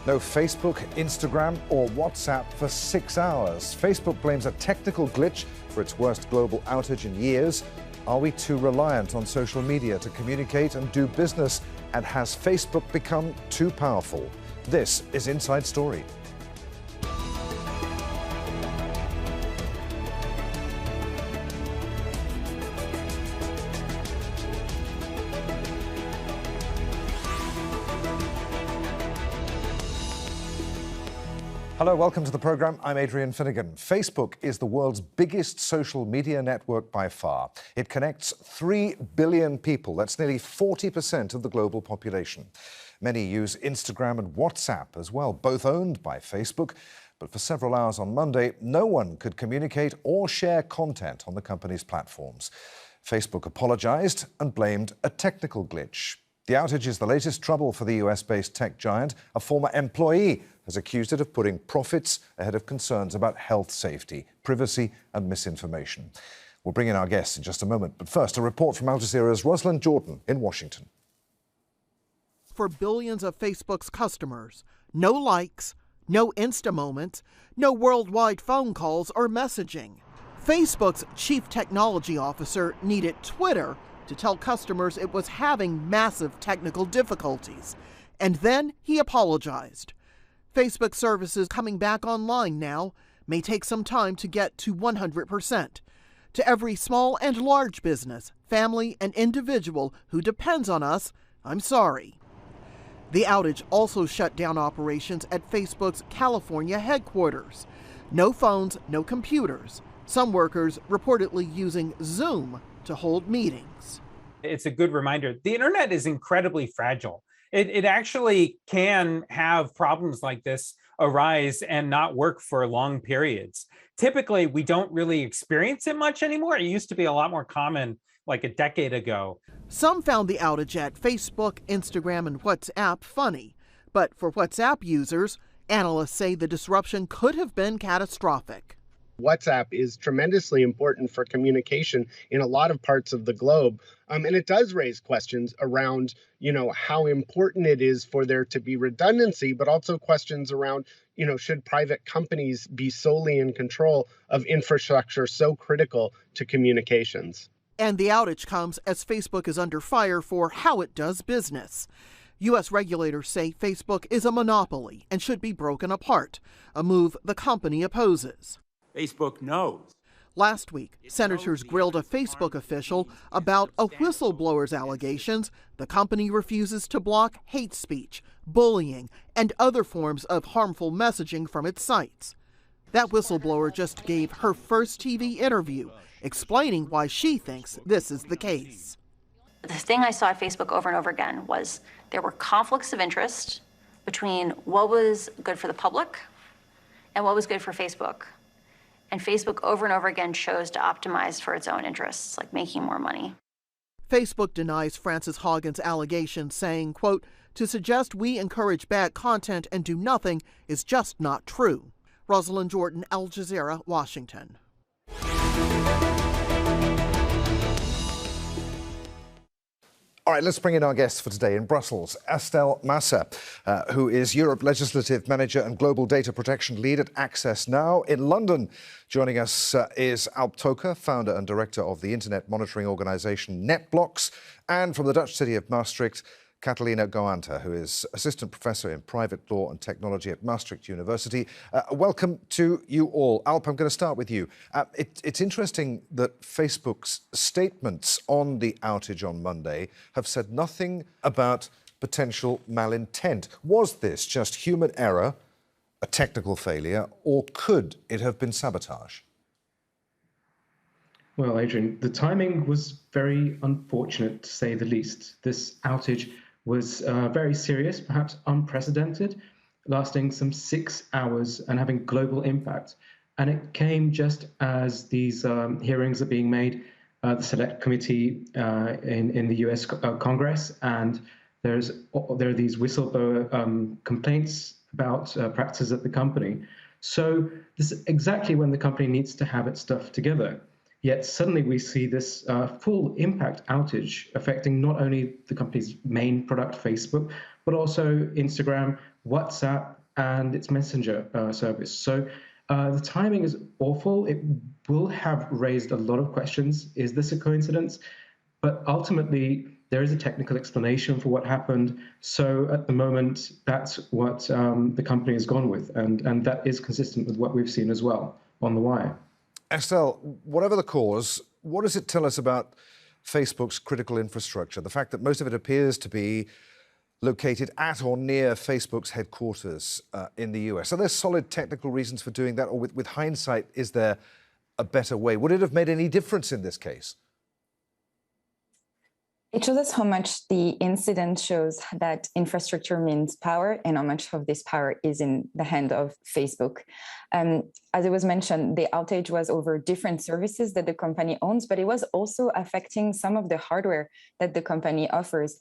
No Facebook, Instagram, or WhatsApp for 6 hours. Facebook blames a technical glitch for its worst global outage in years. Are we too reliant on social media to communicate and do business? And has Facebook become too powerful? This is Inside Story. Hello, welcome to the program. I'm Adrian Finnegan. Facebook is the world's biggest social media network by far. It connects 3 billion people. That's nearly 40% of the global population. Many use Instagram and WhatsApp as well, both owned by Facebook. But for several hours on Monday, no one could communicate or share content on the company's platforms. Facebook apologized and blamed a technical glitch. The outage is the latest trouble for the US-based tech giant. A former employee has accused it of putting profits ahead of concerns about health safety, privacy and misinformation. We'll bring in our guests in just a moment. But first, a report from Al Jazeera's Rosalind Jordan in Washington. For billions of Facebook's customers, no likes, no Insta moments, no worldwide phone calls or messaging. Facebook's chief technology officer needed Twitter to tell customers it was having massive technical difficulties. And then he apologized. Facebook services coming back online now may take some time to get to 100%. To every small and large business, family, and individual who depends on us, I'm sorry. The outage also shut down operations at Facebook's California headquarters. No phones, no computers. Some workers reportedly using Zoom to hold meetings. It's a good reminder. The internet is incredibly fragile. It actually can have problems like this arise and not work for long periods. Typically, we don't really experience it much anymore. It used to be a lot more common like a decade ago. Some found the outage at Facebook, Instagram, and WhatsApp funny. But for WhatsApp users, analysts say the disruption could have been catastrophic. WhatsApp is tremendously important for communication in a lot of parts of the globe. And it does raise questions around, how important it is for there to be redundancy, but also questions around, should private companies be solely in control of infrastructure so critical to communications? And the outage comes as Facebook is under fire for how it does business. U.S. regulators say Facebook is a monopoly and should be broken apart, a move the company opposes. Facebook knows. Last week, senators grilled a Facebook official about a whistleblower's allegations the company refuses to block hate speech, bullying, and other forms of harmful messaging from its sites. That whistleblower just gave her first TV interview, explaining why she thinks this is the case. The thing I saw at Facebook over and over again was there were conflicts of interest between what was good for the public and what was good for Facebook. And Facebook over and over again chose to optimize for its own interests, like making more money. Facebook denies Frances Haugen's allegations, saying, quote, "To suggest we encourage bad content and do nothing is just not true." Rosalind Jordan, Al Jazeera, Washington. All right, let's bring in our guests for today. In Brussels, Estelle Massa, who is Europe Legislative Manager and Global Data Protection Lead at Access Now. In London, joining us is Alp Toker, founder and director of the internet monitoring organisation NetBlocks. And from the Dutch city of Maastricht, Catalina Goanta, who is Assistant Professor in Private Law and Technology at Maastricht University. Welcome to you all. Alp, I'm going to start with you. It's interesting that Facebook's statements on the outage on Monday have said nothing about potential malintent. Was this just human error, a technical failure, or could it have been sabotage? Well, Adrian, the timing was very unfortunate, to say the least. This outage was very serious, perhaps unprecedented, lasting some 6 hours and having global impact. And it came just as these hearings are being made, the Select Committee in the US Congress, and there are these whistleblower complaints about practices at the company. So this is exactly when the company needs to have its stuff together. Yet suddenly we see this full impact outage affecting not only the company's main product, Facebook, but also Instagram, WhatsApp, and its messenger service. So the timing is awful. It will have raised a lot of questions. Is this a coincidence? But ultimately, there is a technical explanation for what happened. So at the moment, that's what the company has gone with. And that is consistent with what we've seen as well on the wire. Estelle, whatever the cause, what does it tell us about Facebook's critical infrastructure? The fact that most of it appears to be located at or near Facebook's headquarters in the US. Are there solid technical reasons for doing that? Or with hindsight, is there a better way? Would it have made any difference in this case? It shows us how much the incident shows that infrastructure means power and how much of this power is in the hand of Facebook. As it was mentioned, the outage was over different services that the company owns, but it was also affecting some of the hardware that the company offers.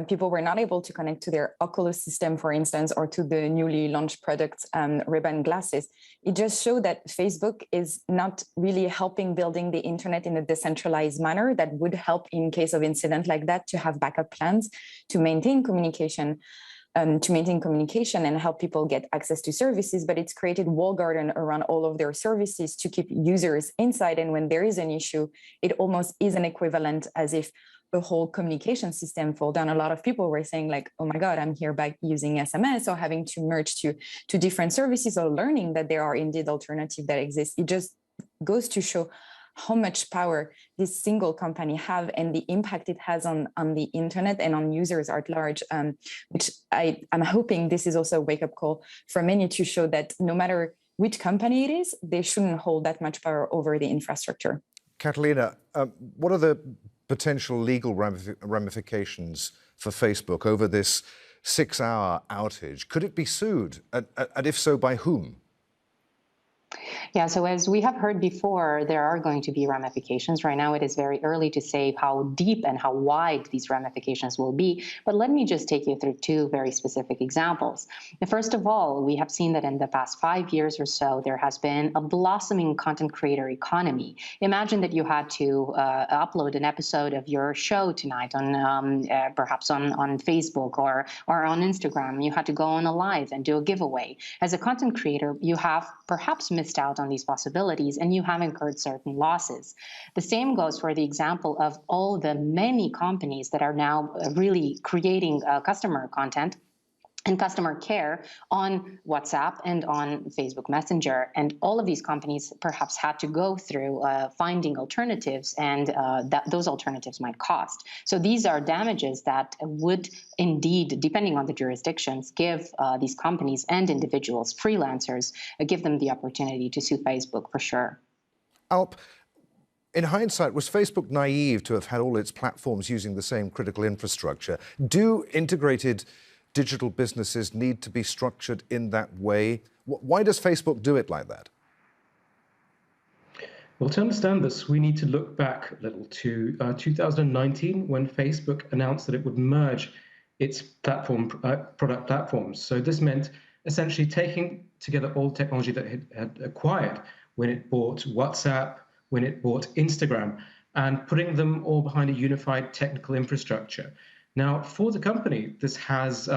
People were not able to connect to their Oculus system, for instance, or to the newly launched product, Ray-Ban glasses. It just showed that Facebook is not really helping building the internet in a decentralized manner that would help in case of incident like that, to have backup plans, to maintain communication. And help people get access to services, but it's created walled garden around all of their services to keep users inside. And when there is an issue, it almost is an equivalent as if the whole communication system fall down. A lot of people were saying like, oh my God, I'm here back using SMS or having to merge to different services, or learning that there are indeed alternatives that exist. It just goes to show how much power this single company have and the impact it has on the internet and on users at large, which I'm hoping this is also a wake-up call for many to show that no matter which company it is, they shouldn't hold that much power over the infrastructure. Catalina, what are the potential legal ramifications for Facebook over this 6-hour outage? Could it be sued? And if so, by whom? Yeah, so as we have heard before, there are going to be ramifications. Right now, it is very early to say how deep and how wide these ramifications will be. But let me just take you through two very specific examples. First of all, we have seen that in the past 5 years or so, there has been a blossoming content creator economy. Imagine that you had to upload an episode of your show tonight on perhaps on Facebook or on Instagram. You had to go on a live and do a giveaway. As a content creator, you have perhaps missed out on these possibilities, and you have incurred certain losses. The same goes for the example of all the many companies that are now really creating customer content and customer care on WhatsApp and on Facebook Messenger. And all of these companies perhaps had to go through finding alternatives, and those alternatives might cost. So these are damages that would indeed, depending on the jurisdictions, give these companies and individuals, freelancers, give them the opportunity to sue Facebook for sure. Alp, in hindsight, was Facebook naive to have had all its platforms using the same critical infrastructure? Do integrated digital businesses need to be structured in that way? Why does Facebook do it like that? Well, to understand this, we need to look back a little to 2019, when Facebook announced that it would merge its product platforms. So this meant essentially taking together all the technology that it had acquired when it bought WhatsApp, when it bought Instagram, and putting them all behind a unified technical infrastructure. Now, for the company, this has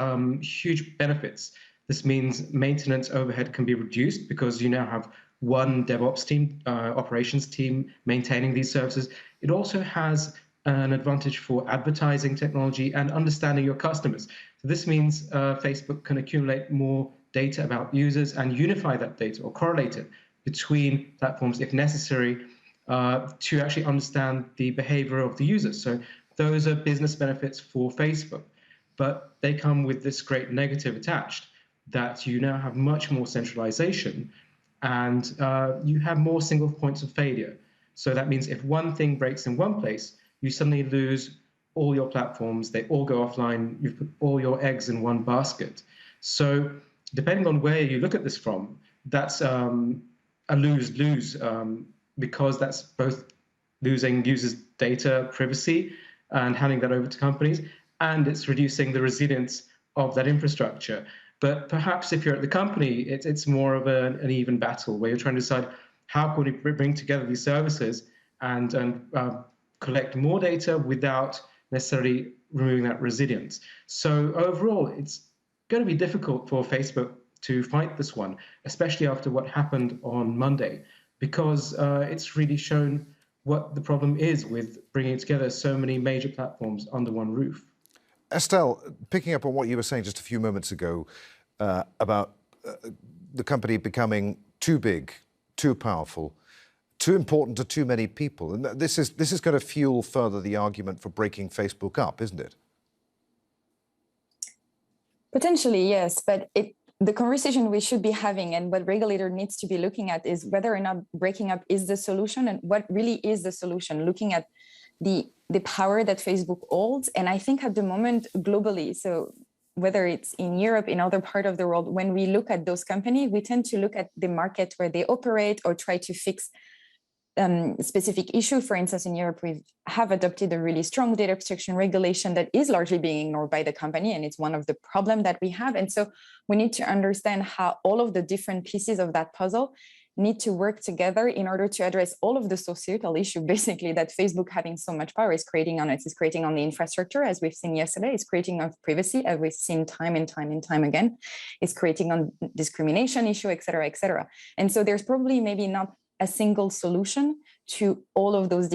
huge benefits. This means maintenance overhead can be reduced because you now have one DevOps team, operations team maintaining these services. It also has an advantage for advertising technology and understanding your customers. So this means Facebook can accumulate more data about users and unify that data or correlate it between platforms if necessary to actually understand the behavior of the users. So those are business benefits for Facebook, but they come with this great negative attached, that you now have much more centralization and you have more single points of failure. So that means if one thing breaks in one place, you suddenly lose all your platforms, they all go offline, you've put all your eggs in one basket. So depending on where you look at this from, that's a lose-lose because that's both losing users' data privacy and handing that over to companies, and it's reducing the resilience of that infrastructure. But perhaps if you're at the company, it's more of an even battle where you're trying to decide how can we bring together these services and collect more data without necessarily removing that resilience. So overall, it's going to be difficult for Facebook to fight this one, especially after what happened on Monday, because it's really shown what the problem is with bringing together so many major platforms under one roof. Estelle, picking up on what you were saying just a few moments ago about the company becoming too big, too powerful, too important to too many people, and this is going to fuel further the argument for breaking Facebook up, isn't it? Potentially, yes, but the conversation we should be having and what regulator needs to be looking at is whether or not breaking up is the solution, and what really is the solution, looking at the power that Facebook holds. And I think at the moment globally, so whether it's in Europe, in other part of the world, when we look at those companies, we tend to look at the market where they operate or try to fix specific issue. For instance, in Europe, we have adopted a really strong data protection regulation that is largely being ignored by the company, and it's one of the problems that we have. And so we need to understand how all of the different pieces of that puzzle need to work together in order to address all of the societal issue, basically, that Facebook having so much power is creating on it. It's creating on the infrastructure, as we've seen yesterday. It's creating on privacy, as we've seen time and time again. It's creating on discrimination issue, et cetera, et cetera. And so there's probably maybe not a single solution to all of those